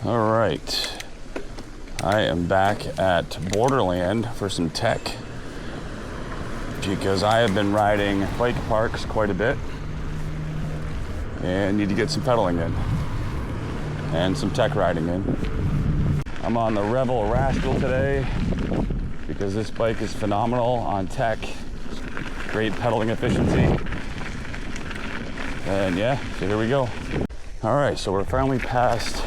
All right, I am back at Borderland for some tech because I have been riding bike parks quite a bit and need to get some pedaling in and some tech riding in. I'm on the Rebel Rascal today because this bike is phenomenal on tech, great pedaling efficiency, and yeah, so here we go. All right, so we're finally past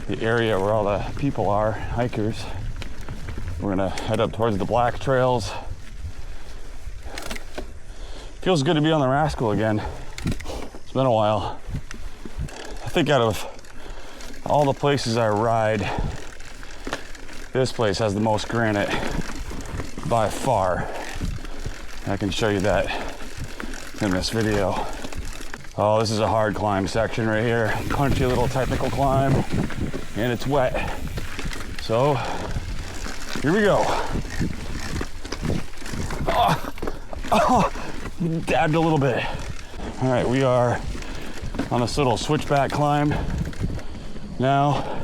the area where all the people are, hikers. We're gonna head up towards the black trails. Feels good to be on the Rascal again. It's been a while. I think out of all the places I ride, this place has the most granite by far. I can show you that in this video. Oh, this is a hard climb section right here. Punchy little technical climb, and it's wet. So, here we go. Dabbed a little bit. All right, we are on this little switchback climb now.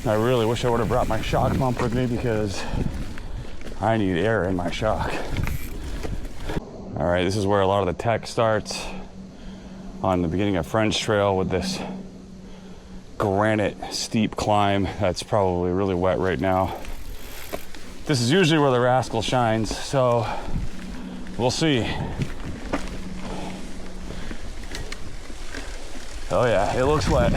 I really wish I would have brought my shock pump with me because I need air in my shock. All right, this is where a lot of the tech starts on the beginning of French Trail with this granite steep climb that's probably really wet right now. This is usually where the Rascal shines, so we'll see. Oh yeah, it looks wet.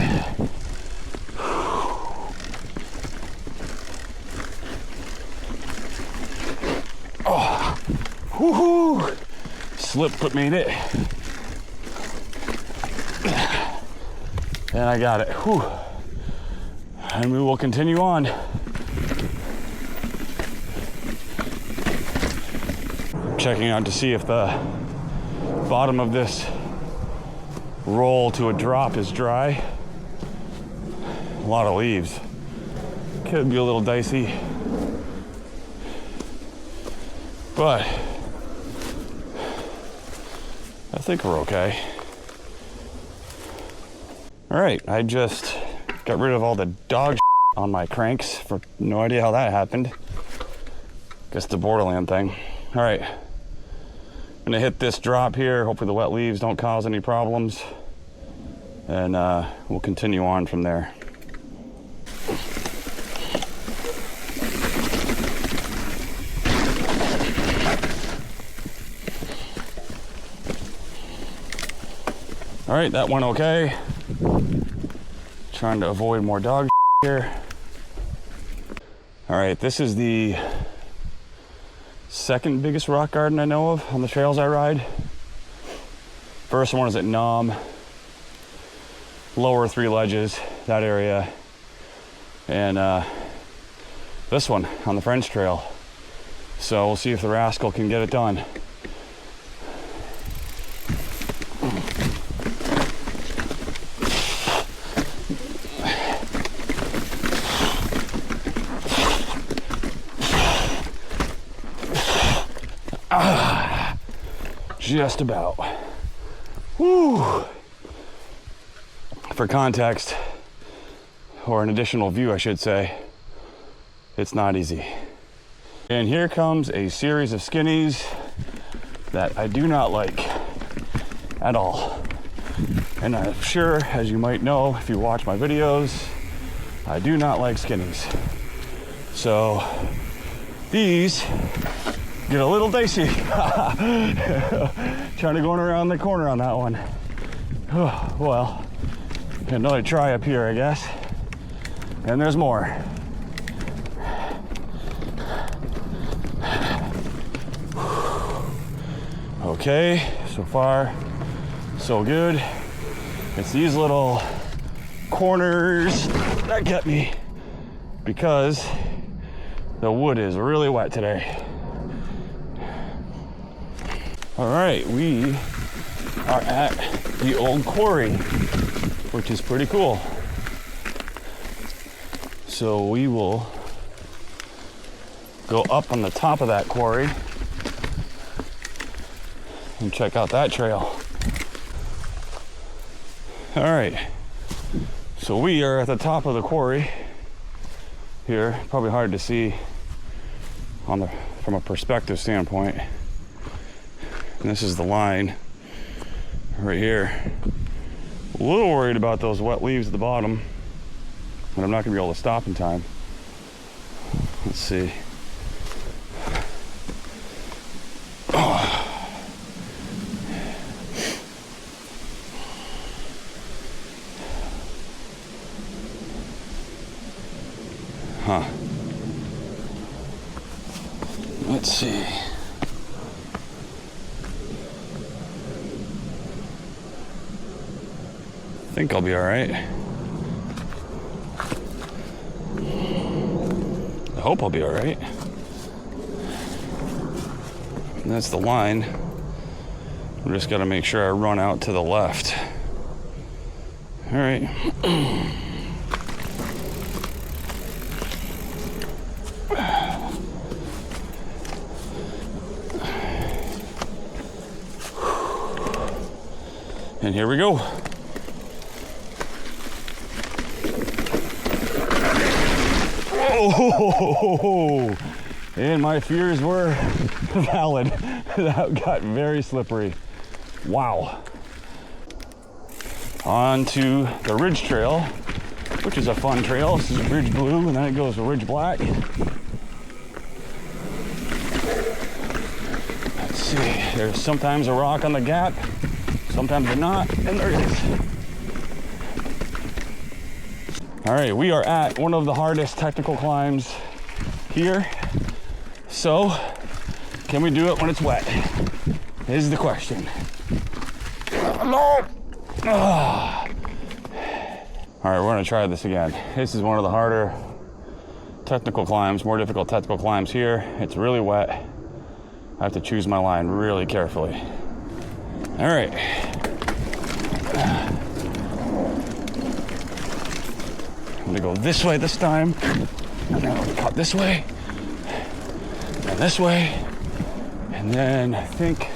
Oh, woohoo! Slip but made it. And I got it. Whew. And we will continue on. Checking out to see if the bottom of this roll to a drop is dry. A lot of leaves. Could be a little dicey. But I think we're okay. All right, I just got rid of all the dog on my cranks. For no idea how that happened. Guess the Borderland thing. All right, I'm gonna hit this drop here. Hopefully the wet leaves don't cause any problems. And we'll continue on from there. All right, that went okay. Trying to avoid more dog here. All right, this is the second biggest rock garden I know of on the trails I ride. First one is at Nom, lower 3 ledges, that area. And this one on the French Trail. So we'll see if the Rascal can get it done. Just about. Woo! For context, or an additional view, I should say, it's not easy. And here comes a series of skinnies that I do not like at all. And I'm sure, as you might know, if you watch my videos, I do not like skinnies. So these get a little dicey. Trying to go around the corner on that one. Oh, well, another try up here, I guess. And there's more. Okay, so far, so good. It's these little corners that get me because the wood is really wet today. All right, we are at the old quarry, which is pretty cool. So we will go up on the top of that quarry and check out that trail. All right, So we are at the top of the quarry here. Probably hard to see from a perspective standpoint. And this is the line right here. A little worried about those wet leaves at the bottom, but I'm not gonna be able to stop in time. Let's see. Huh. Let's see. I think I'll be all right. I hope I'll be all right. And that's the line. I just got to make sure I run out to the left. All right. And here we go. Oh, and my fears were valid. That got very slippery. Wow. On to the Ridge Trail, which is a fun trail. This is Ridge Blue, and then it goes to Ridge Black. Let's see. There's sometimes a rock on the gap. Sometimes they're not, and there is. All right, we are at one of the hardest technical climbs here. So, can we do it when it's wet? Is the question. No! All right, we're gonna try this again. This is one of the harder technical climbs, more difficult technical climbs here. It's really wet. I have to choose my line really carefully. All right. I'm gonna go this way this time, and then I'll cut this way, and this way, and then I think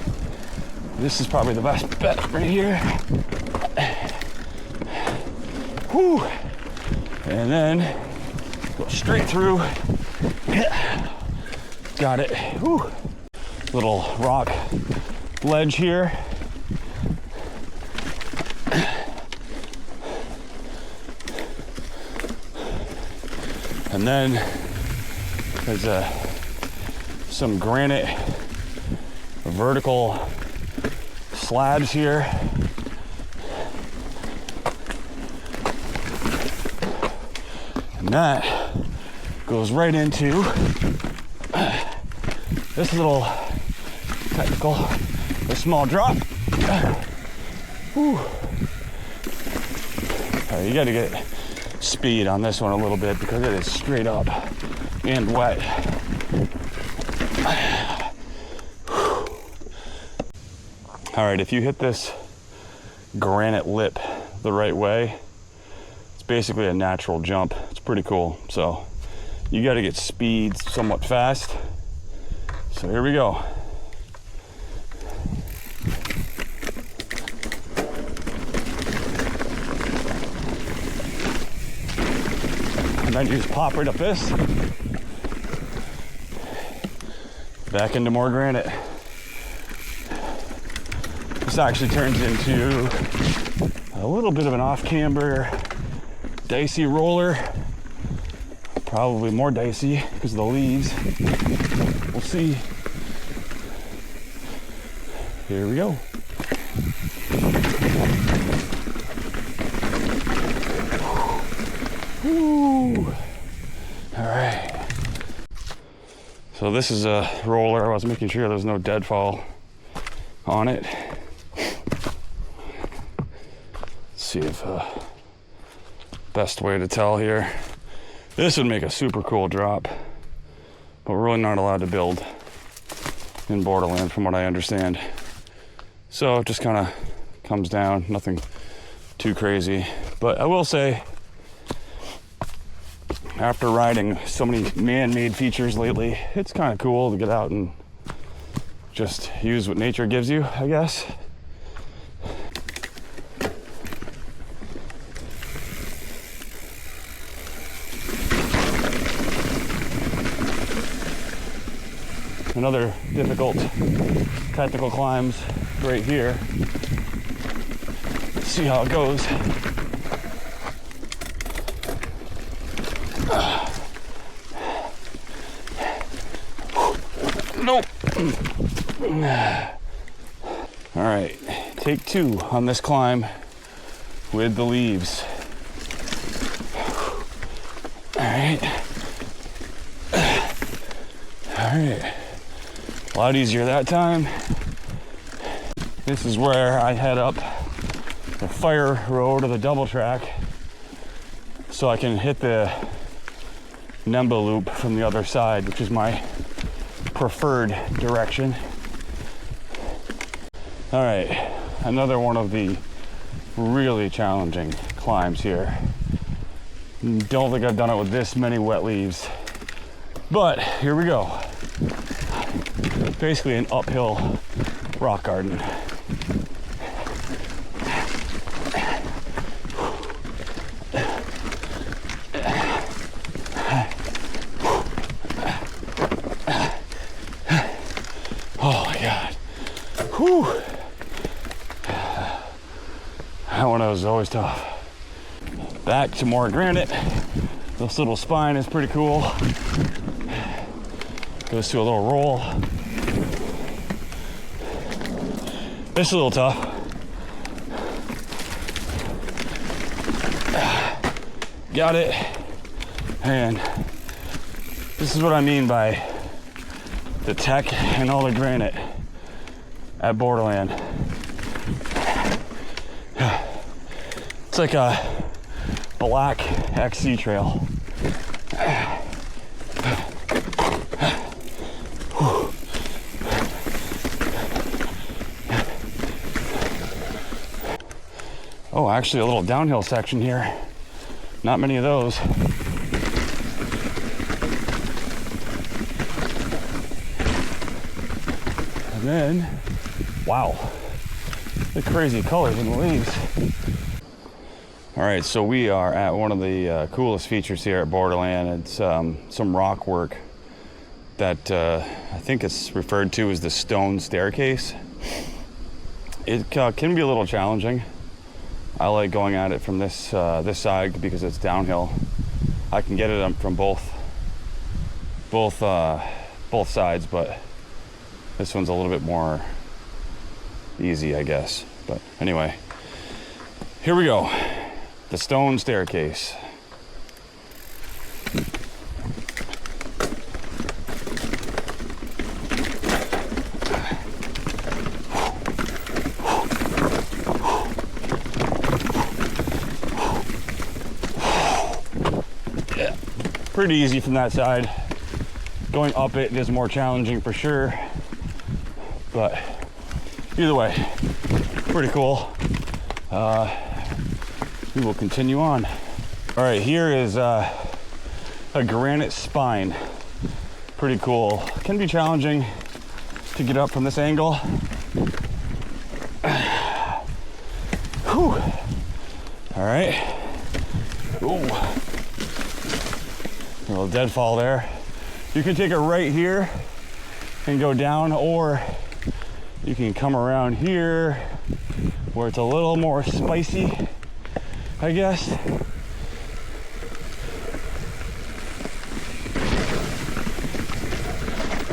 this is probably the best bet right here. Whew. And then go straight through. Got it. Whew. Little rock ledge here. And then there's some granite vertical slabs here. And that goes right into this little technical, a small drop. Whew. All right, you gotta get speed on this one a little bit because it is straight up and wet. All right, if you hit this granite lip the right way, it's basically a natural jump. It's pretty cool. So you got to get speed somewhat fast. So here we go. And then you just pop right up this. Back into more granite. This actually turns into a little bit of an off-camber, dicey roller. Probably more dicey because of the leaves. We'll see. Here we go. Woo. All right. So this is a roller. I was making sure there's no deadfall on it. Let's see if best way to tell here. This would make a super cool drop, but we're really not allowed to build in Borderland from what I understand. So it just kind of comes down, nothing too crazy. But I will say, after riding so many man-made features lately, it's kind of cool to get out and just use what nature gives you, I guess. another difficult technical climbs right here. Let's see how it goes. Nope. All right, take 2 on this climb with the leaves. All right. All right. A lot easier that time. This is where I head up the fire road or the double track so I can hit the Nemba loop from the other side, which is my preferred direction. All right, another one of the really challenging climbs here. Don't think I've done it with this many wet leaves, but here we go. Basically an uphill rock garden. Oh my God. Whew. That one was always tough. Back to more granite. This little spine is pretty cool. Goes to a little roll. This is a little tough. Got it. And this is what I mean by the tech and all the granite at Borderland. It's like a black XC trail. Oh, actually a little downhill section here. Not many of those. And then, wow, the crazy colors in the leaves. All right, so we are at one of the coolest features here at Borderland. It's some rock work that I think it's referred to as the stone staircase. It can be a little challenging. I like going at it from this side because it's downhill. I can get it up from both sides, but this one's a little bit more easy, I guess. But anyway, here we go. The stone staircase. Yeah, pretty easy from that side. Going up it is more challenging for sure, but either way, pretty cool. We will continue on. All right, here is a granite spine. Pretty cool. Can be challenging to get up from this angle. Whew. All right. Ooh. A little deadfall there. You can take it right here and go down, or you can come around here where it's a little more spicy, I guess.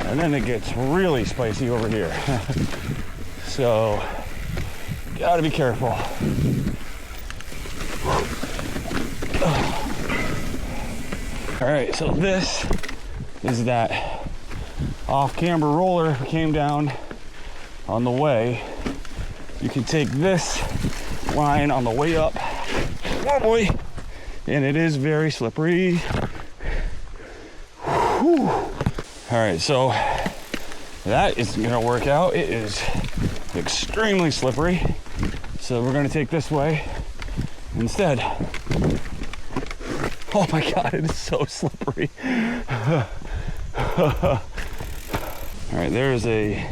And then it gets really spicy over here. So, gotta be careful. All right, so this is that off-camber roller we came down on the way. You can take this line on the way up. Oh boy, and it is very slippery. Whew. All right, so that isn't gonna work out. It is extremely slippery. So we're gonna take this way instead. Oh my God, it is so slippery. All right, there's a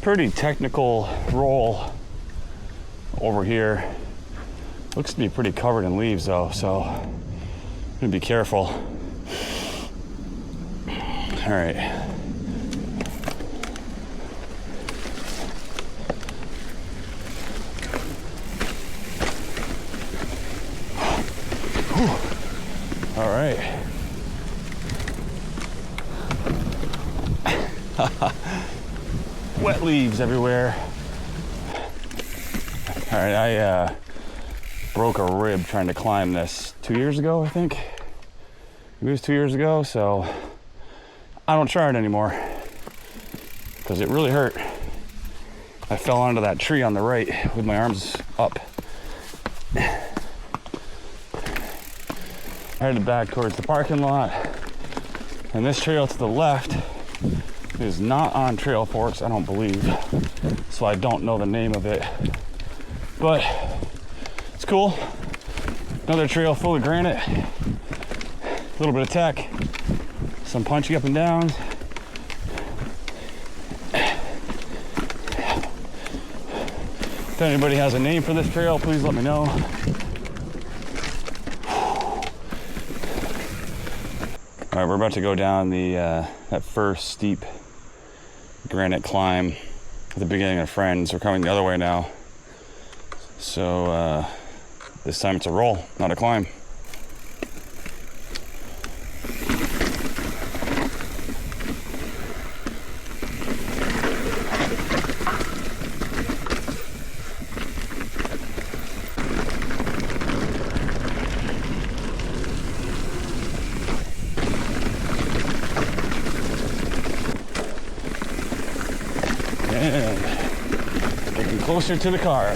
pretty technical roll over here. Looks to be pretty covered in leaves though, so I'm gonna be careful. All right, All right. Wet leaves everywhere. All right, I broke a rib trying to climb this 2 years ago, I think. Maybe it was 2 years ago, so I don't try it anymore because it really hurt. I fell onto that tree on the right with my arms up. Headed back towards the parking lot, and this trail to the left is not on Trail Forks, I don't believe, so I don't know the name of it, but it's cool. Another trail full of granite, a little bit of tech, some punchy up and downs. If anybody has a name for this trail, please let me know. All right, we're about to go down the that first steep granite climb at the beginning of Friends. We're coming the other way now. So this time it's a roll, not a climb. And getting closer to the car.